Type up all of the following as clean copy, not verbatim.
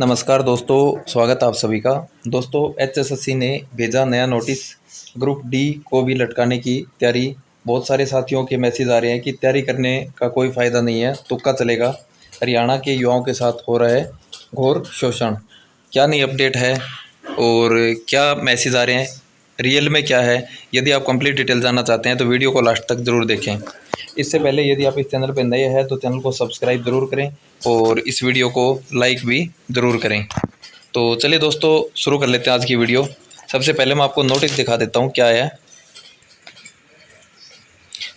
नमस्कार दोस्तों, स्वागत है आप सभी का। दोस्तों, एचएसएससी ने भेजा नया नोटिस। ग्रुप डी को भी लटकाने की तैयारी। बहुत सारे साथियों के मैसेज आ रहे हैं कि तैयारी करने का कोई फ़ायदा नहीं है, तुक्का चलेगा। हरियाणा के युवाओं के साथ हो रहा है घोर शोषण। क्या नई अपडेट है और क्या मैसेज आ रहे हैं, रियल में क्या है? यदि आप कंप्लीट डिटेल जानना चाहते हैं तो वीडियो को लास्ट तक ज़रूर देखें। इससे पहले यदि आप इस चैनल पर नए हैं तो चैनल को सब्सक्राइब ज़रूर करें और इस वीडियो को लाइक भी ज़रूर करें। तो चलिए दोस्तों, शुरू कर लेते हैं आज की वीडियो। सबसे पहले मैं आपको नोटिस दिखा देता हूँ क्या है।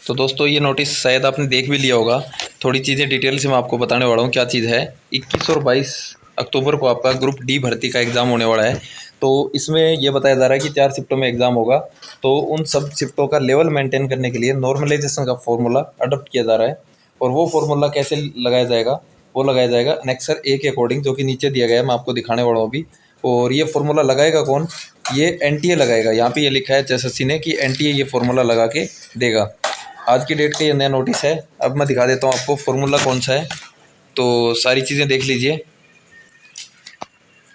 तो दोस्तों, ये नोटिस शायद आपने देख भी लिया होगा। थोड़ी चीज़ें डिटेल से मैं आपको बताने वाला हूँ क्या चीज़ है। 21 और 22 अक्टूबर को आपका ग्रुप डी भर्ती का एग्ज़ाम होने वाला है। तो इसमें ये बताया जा रहा है कि 4 शिफ्टों में एग्ज़ाम होगा। तो उन सब शिफ्टों का लेवल मेंटेन करने के लिए नॉर्मलाइजेशन का फॉर्मूला अडॉप्ट किया जा रहा है। और वो फार्मूला कैसे लगाया जाएगा? वो लगाया जाएगा एनेक्सर ए के अकॉर्डिंग, जो कि नीचे दिया गया है। मैं आपको दिखाने वाला हूँ अभी। और ये फार्मूला लगाएगा कौन? ये एनटीए लगाएगा। यहाँ पे ये लिखा है एचएसएससी ने कि एनटीए ये फार्मूला लगा के देगा। आज की डेट का ये नया नोटिस है। अब मैं दिखा देता हूँ आपको फार्मूला कौन सा है। तो सारी चीज़ें देख लीजिए।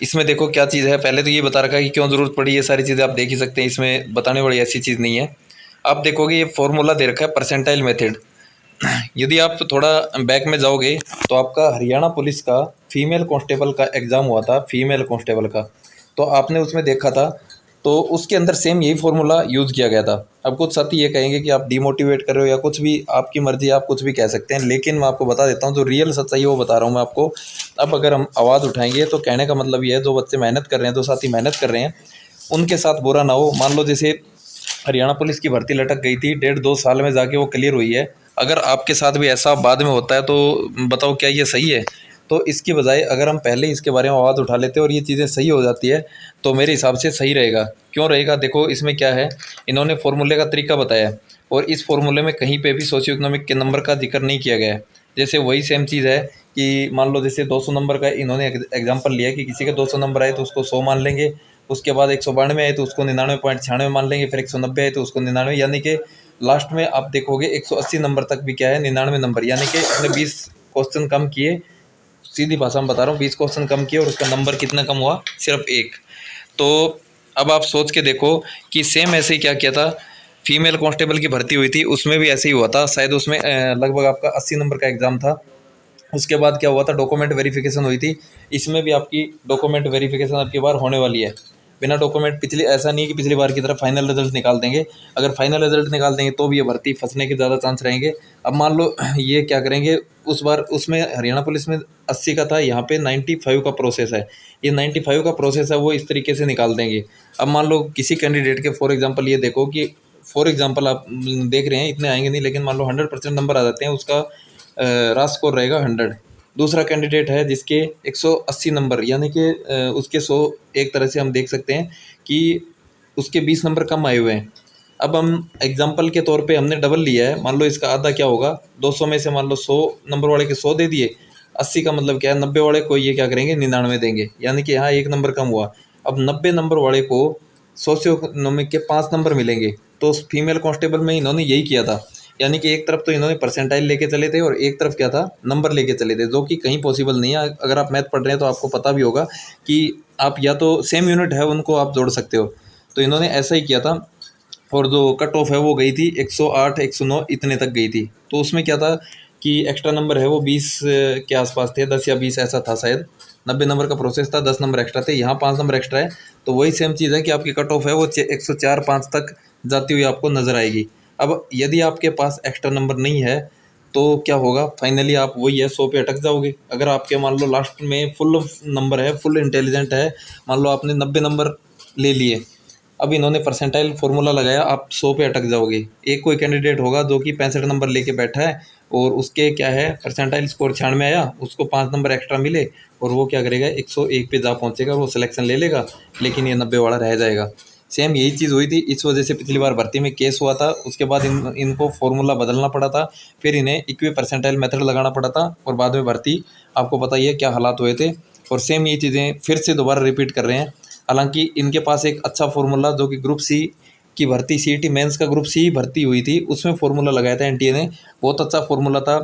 इसमें देखो क्या चीज़ है। पहले तो ये बता रखा है कि क्यों ज़रूरत पड़ी, ये सारी चीज़ें आप देख ही सकते हैं। इसमें बताने वाली ऐसी चीज़ नहीं है। आप देखोगे ये फार्मूला दे रखा है परसेंटाइल मेथड। यदि आप थोड़ा बैक में जाओगे तो आपका हरियाणा पुलिस का फीमेल कांस्टेबल का एग्ज़ाम हुआ था, फीमेल कांस्टेबल का। तो आपने उसमें देखा था, तो उसके अंदर सेम यही फार्मूला यूज़ किया गया था। अब कुछ साथी ये कहेंगे कि आप डिमोटिवेट कर रहे हो या कुछ भी, आपकी मर्ज़ी, आप कुछ भी कह सकते हैं। लेकिन मैं आपको बता देता हूँ जो रियल सच्चाई है वो बता रहा हूँ मैं आपको। अब अगर हम आवाज़ उठाएंगे तो कहने का मतलब ये है, जो बच्चे मेहनत कर रहे हैं, जो साथी मेहनत कर रहे हैं, उनके साथ बुरा ना हो। मान लो जैसे हरियाणा पुलिस की भर्ती लटक गई थी, 1.5-2 साल में जाके वो क्लियर हुई है। अगर आपके साथ भी ऐसा बाद में होता है तो बताओ क्या ये सही है? तो इसकी बजाय अगर हम पहले ही इसके बारे में आवाज़ उठा लेते हैं और ये चीज़ें सही हो जाती है तो मेरे हिसाब से सही रहेगा। क्यों रहेगा? देखो इसमें क्या है, इन्होंने फार्मूले का तरीका बताया है और इस फार्मूले में कहीं पे भी सोशियो इकोनॉमिक के नंबर का जिक्र नहीं किया गया है। जैसे वही सेम चीज़ है कि मान लो जैसे 200 नंबर का इन्होंने एग्जाम्पल लिया कि किसी के 200 नंबर आए तो उसको 100 मान लेंगे। उसके बाद 192 आए तो उसको 99.96 मान लेंगे। फिर 190 आए तो उसको 99, यानी कि लास्ट में आप देखोगे 180 नंबर तक भी क्या है, 99 नंबर। यानी कि अपने 20 क्वेश्चन कम किए, सीधी भाषा में बता रहा हूँ, 20 क्वेश्चन कम किए और उसका नंबर कितना कम हुआ? सिर्फ 1। तो अब आप सोच के देखो कि सेम ऐसे ही क्या किया था, फीमेल कांस्टेबल की भर्ती हुई थी, उसमें भी ऐसे ही हुआ था। शायद उसमें लगभग आपका 80 नंबर का एग्ज़ाम था। उसके बाद क्या हुआ था, डॉक्यूमेंट वेरिफिकेशन हुई थी। इसमें भी आपकी डॉक्यूमेंट वेरिफिकेशन अब की बार होने वाली है। बिना डॉक्यूमेंट पिछली, ऐसा नहीं है कि पिछली बार की तरह फाइनल रिजल्ट निकाल देंगे। अगर फाइनल रिजल्ट निकाल देंगे तो भी ये भर्ती फंसने के ज़्यादा चांस रहेंगे। अब मान लो ये क्या करेंगे, उस बार उसमें हरियाणा पुलिस में 80 का था, यहाँ पे 95 का प्रोसेस है। ये 95 का प्रोसेस है, वो इस तरीके से निकाल देंगे। अब मान लो किसी कैंडिडेट के, फॉर एग्जाम्पल ये देखो कि फॉर एग्जाम्पल आप देख रहे हैं, इतने आएंगे नहीं, लेकिन मान लो 100% नंबर आ जाते हैं, उसका रास स्कोर रहेगा 100। दूसरा कैंडिडेट है जिसके 180 नंबर, यानी कि उसके 100, एक तरह से हम देख सकते हैं कि उसके 20 नंबर कम आए हुए हैं। अब हम एग्जाम्पल के तौर पे हमने डबल लिया है। मान लो इसका आधा क्या होगा, 200 में से मान लो 100 नंबर वाले के 100 दे दिए। 80 का मतलब क्या है, 90 वाले को ये क्या करेंगे, 99 देंगे, यानी कि यहाँ 1 नंबर कम हुआ। अब 90 नंबर वाले को सोशियो इकोनॉमिक के 5 नंबर मिलेंगे। तो फीमेल कांस्टेबल में इन्होंने यही किया था। यानी कि एक तरफ तो इन्होंने परसेंटाइल लेके चले थे और एक तरफ क्या था, नंबर लेके चले थे, जो कि कहीं पॉसिबल नहीं है। अगर आप मैथ पढ़ रहे हैं तो आपको पता भी होगा कि आप या तो सेम यूनिट है उनको आप जोड़ सकते हो। तो इन्होंने ऐसा ही किया था। और जो कट ऑफ है वो गई थी 108 109 इतने तक गई थी। तो उसमें क्या था कि एक्स्ट्रा नंबर है वो 20 के आसपास थे, 10 या 20 ऐसा था शायद। 90 नंबर का प्रोसेस था, 10 नंबर एक्स्ट्रा थे, यहाँ 5 नंबर एक्स्ट्रा है। तो वही सेम चीज़ है कि आपकी कट ऑफ है वो 104-5 तक जाती हुई आपको नज़र आएगी। अब यदि आपके पास एक्स्ट्रा नंबर नहीं है तो क्या होगा, फाइनली आप वही है 100 पे अटक जाओगे। अगर आपके मान लो लास्ट में फुल नंबर है, फुल इंटेलिजेंट है, मान लो आपने 90 नंबर ले लिए, अब इन्होंने परसेंटाइल फार्मूला लगाया, आप 100 पे अटक जाओगे। एक कोई कैंडिडेट होगा जो कि 65 नंबर लेके बैठा है और उसके क्या है, परसेंटाइल स्कोर 96 आया, उसको 5 नंबर एक्स्ट्रा मिले और वो क्या करेगा, 101 पे जा पहुंचेगा, वो सिलेक्शन ले लेगा, लेकिन ये 90 वाला रह जाएगा। सेम यही चीज़ हुई थी, इस वजह से पिछली बार भर्ती में केस हुआ था। उसके बाद इनको फार्मूला बदलना पड़ा था, फिर इन्हें इक्वी परसेंटाइल मेथड लगाना पड़ा था और बाद में भर्ती आपको पता ही है क्या हालात हुए थे। और सेम ये चीज़ें फिर से दोबारा रिपीट कर रहे हैं। हालांकि इनके पास एक अच्छा फार्मूला, जो कि ग्रुप सी की भर्ती, सीईटी मेंस का ग्रुप सी भर्ती हुई थी, उसमें फार्मूला लगाया था एनटीए ने, बहुत अच्छा फार्मूला था।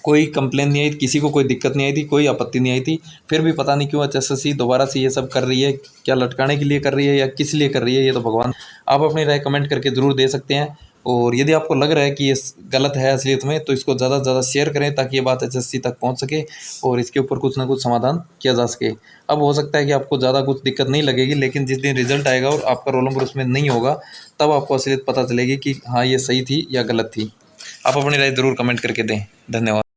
कोई कंप्लेन नहीं आई थी, किसी को कोई दिक्कत नहीं आई थी, कोई आपत्ति नहीं आई थी। फिर भी पता नहीं क्यों HSSC दोबारा से ये सब कर रही है, क्या लटकाने के लिए कर रही है या किस लिए कर रही है, ये तो भगवान। आप अपनी राय कमेंट करके ज़रूर दे सकते हैं। और यदि आपको लग रहा है कि ये गलत है असलियत में, तो इसको ज़्यादा से ज़्यादा शेयर करें ताकि ये बात HSSC तक पहुंच सके और इसके ऊपर कुछ ना कुछ समाधान किया जा सके। अब हो सकता है कि आपको ज़्यादा कुछ दिक्कत नहीं लगेगी, लेकिन जिस दिन रिजल्ट आएगा और आपका रोल नंबर उसमें नहीं होगा, तब आपको असलियत पता चलेगी कि हाँ ये सही थी या गलत थी। आप अपनी राय ज़रूर कमेंट करके दें। धन्यवाद।